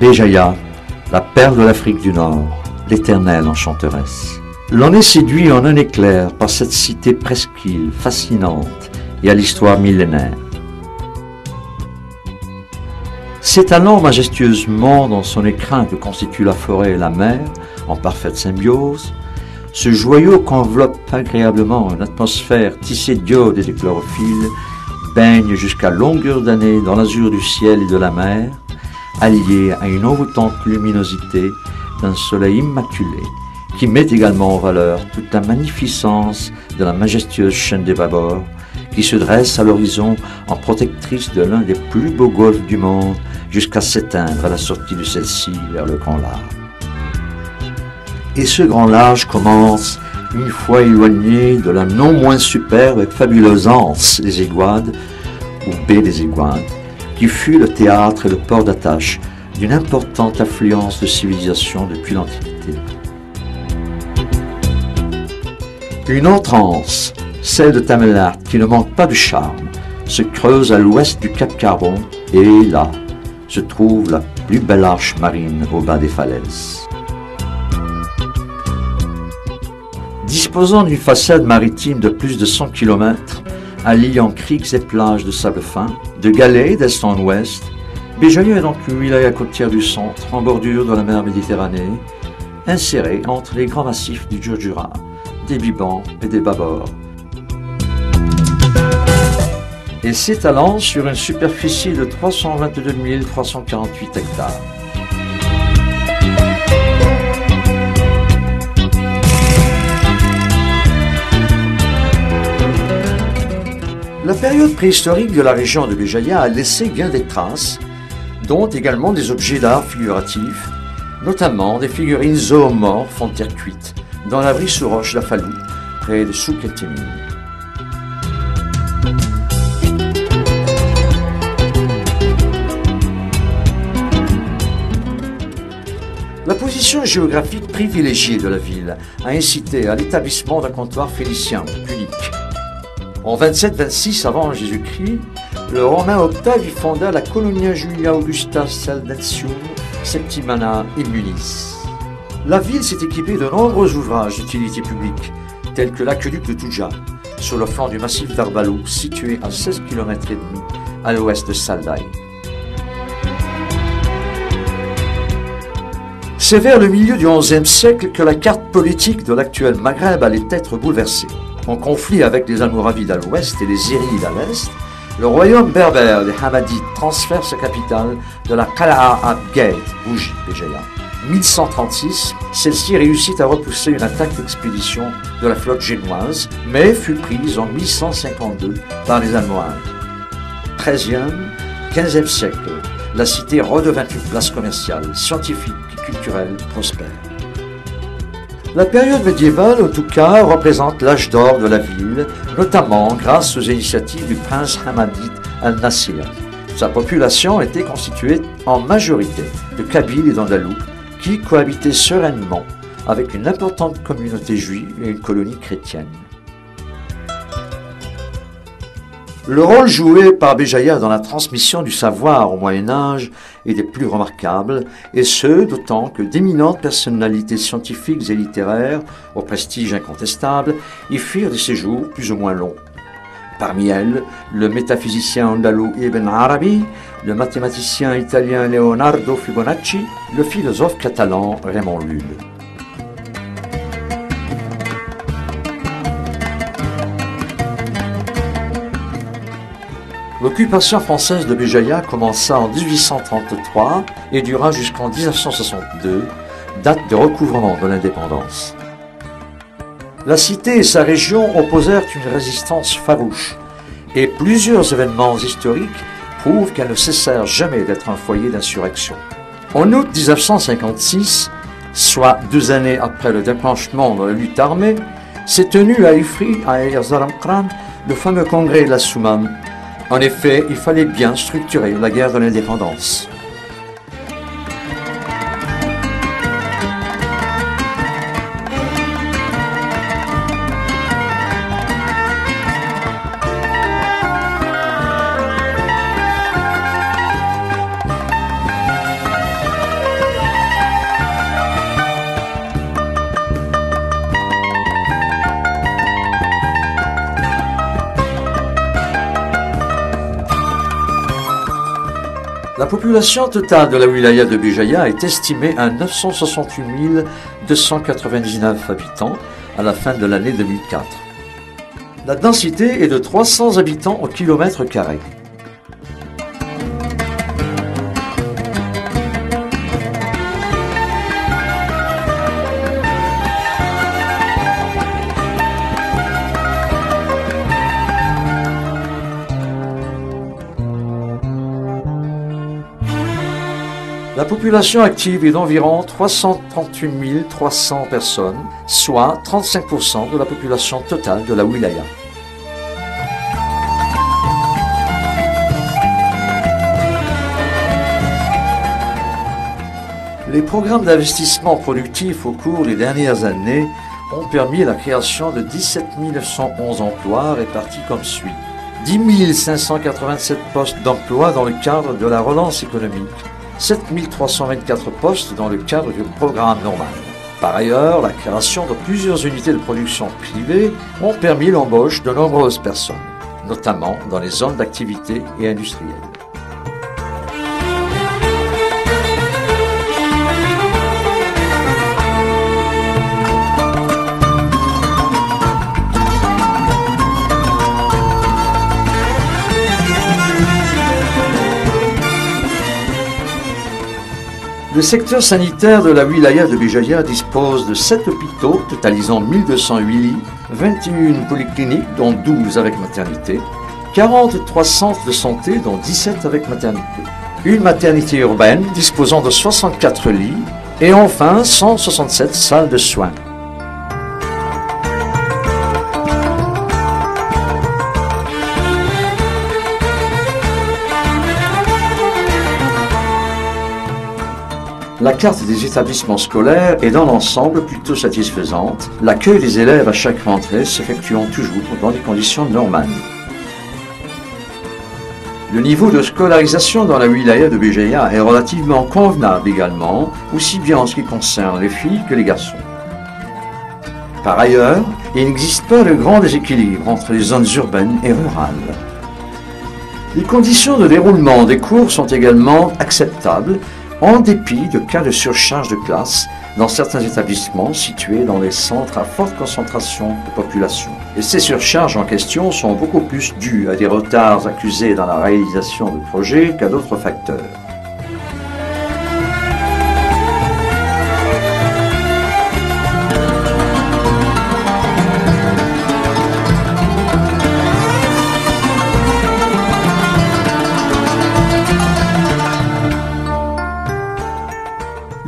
Béjaïa, la perle de l'Afrique du Nord, l'éternelle enchanteresse. L'on est séduit en un éclair par cette cité presqu'île, fascinante et à l'histoire millénaire. S'étalant majestueusement dans son écrin que constituent la forêt et la mer, en parfaite symbiose, ce joyau qu'enveloppe agréablement une atmosphère tissée d'iode et de chlorophylle baigne jusqu'à longueur d'année dans l'azur du ciel et de la mer, allié à une envoûtante luminosité d'un soleil immaculé, qui met également en valeur toute la magnificence de la majestueuse chaîne des Babors, qui se dresse à l'horizon en protectrice de l'un des plus beaux golfes du monde, jusqu'à s'éteindre à la sortie de celle-ci vers le Grand Large. Et ce Grand Large commence, une fois éloigné de la non moins superbe et fabuleuse anse des Aiguades, ou baie des Aiguades, qui fut le théâtre et le port d'attache d'une importante affluence de civilisation depuis l'Antiquité. Une autre anse, celle de Tamerlate, qui ne manque pas de charme, se creuse à l'ouest du Cap Carbon et là se trouve la plus belle arche marine au bas des falaises. Disposant d'une façade maritime de plus de 100 km, alliant criques et plages de sable fin, de galets d'est en ouest, Béjaïa est donc une wilaya côtière du centre, en bordure de la mer Méditerranée, insérée entre les grands massifs du Djurdjura, des Bibans et des Babors, et s'étalant sur une superficie de 322 348 hectares. La période préhistorique de la région de Béjaïa a laissé bien des traces, dont également des objets d'art figuratifs, notamment des figurines zoomorphes en terre cuite, dans l'abri sous roche d'Afalou, près de Souk el Temim. La position géographique privilégiée de la ville a incité à l'établissement d'un comptoir phénicien unique. En 27-26 avant Jésus-Christ, le Romain Octave y fonda la Colonia Julia Augusta Saldatio Septimana Immunis. La ville s'est équipée de nombreux ouvrages d'utilité publique, tels que l'aqueduc de Toudja, sur le flanc du massif d'Arbalou, situé à 16 km et demi à l'ouest de Saldaï. C'est vers le milieu du XIe siècle que la carte politique de l'actuel Maghreb allait être bouleversée. En conflit avec les Almoravides à l'ouest et les Érides à l'est, le royaume berbère des Hamadites transfère sa capitale de la Qala'a Abghaït, Bougie, Béjaïa. 1136, celle-ci réussit à repousser une attaque d'expédition de la flotte génoise, mais fut prise en 1152 par les Almohades. 13e, 15e siècle, la cité redevint une place commerciale, scientifique et culturelle prospère. La période médiévale, en tout cas, représente l'âge d'or de la ville, notamment grâce aux initiatives du prince Hamadite al-Nasir. Sa population était constituée en majorité de Kabyles et d'Andalous, qui cohabitaient sereinement avec une importante communauté juive et une colonie chrétienne. Le rôle joué par Béjaïa dans la transmission du savoir au Moyen-Âge est des plus remarquables, et ce, d'autant que d'éminentes personnalités scientifiques et littéraires, au prestige incontestable, y firent des séjours plus ou moins longs. Parmi elles, le métaphysicien andalou Ibn Arabi, le mathématicien italien Leonardo Fibonacci, le philosophe catalan Raymond Lull. L'occupation française de Béjaïa commença en 1833 et dura jusqu'en 1962, date de recouvrement de l'indépendance. La cité et sa région opposèrent une résistance farouche, et plusieurs événements historiques prouvent qu'elles ne cessèrent jamais d'être un foyer d'insurrection. En août 1956, soit 2 années après le déclenchement de la lutte armée, s'est tenu à Ifri, à Erzaramkran, le fameux congrès de la Soumam. En effet, il fallait bien structurer la guerre de l'indépendance. La population totale de la wilaya de Béjaïa est estimée à 968 299 habitants à la fin de l'année 2004. La densité est de 300 habitants au kilomètre carré. La population active est d'environ 338 300 personnes, soit 35% de la population totale de la wilaya. Les programmes d'investissement productif au cours des dernières années ont permis la création de 17 911 emplois répartis comme suit. 10 587 postes d'emploi dans le cadre de la relance économique. 7 324 postes dans le cadre du programme normal. Par ailleurs, la création de plusieurs unités de production privées ont permis l'embauche de nombreuses personnes, notamment dans les zones d'activité et industrielles. Le secteur sanitaire de la wilaya de Béjaïa dispose de 7 hôpitaux totalisant 1208 lits, 21 polycliniques dont 12 avec maternité, 43 centres de santé dont 17 avec maternité, une maternité urbaine disposant de 64 lits et enfin 167 salles de soins. La carte des établissements scolaires est dans l'ensemble plutôt satisfaisante, l'accueil des élèves à chaque rentrée s'effectuant toujours dans des conditions normales. Le niveau de scolarisation dans la wilaya de Béjaïa est relativement convenable également, aussi bien en ce qui concerne les filles que les garçons. Par ailleurs, il n'existe pas de grand déséquilibre entre les zones urbaines et rurales. Les conditions de déroulement des cours sont également acceptables, en dépit de cas de surcharge de classe dans certains établissements situés dans les centres à forte concentration de population. Et ces surcharges en question sont beaucoup plus dues à des retards accusés dans la réalisation de projets qu'à d'autres facteurs.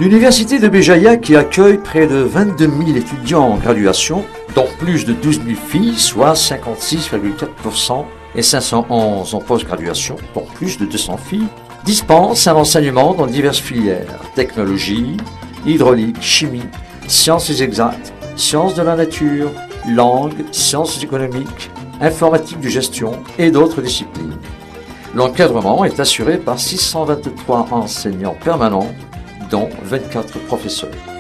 L'université de Béjaïa, qui accueille près de 22 000 étudiants en graduation, dont plus de 12 000 filles, soit 56,4%, et 511 en post-graduation, dont plus de 200 filles, dispense un enseignement dans diverses filières, technologie, hydraulique, chimie, sciences exactes, sciences de la nature, langue, sciences économiques, informatique de gestion et d'autres disciplines. L'encadrement est assuré par 623 enseignants permanents, dont 24 professeurs.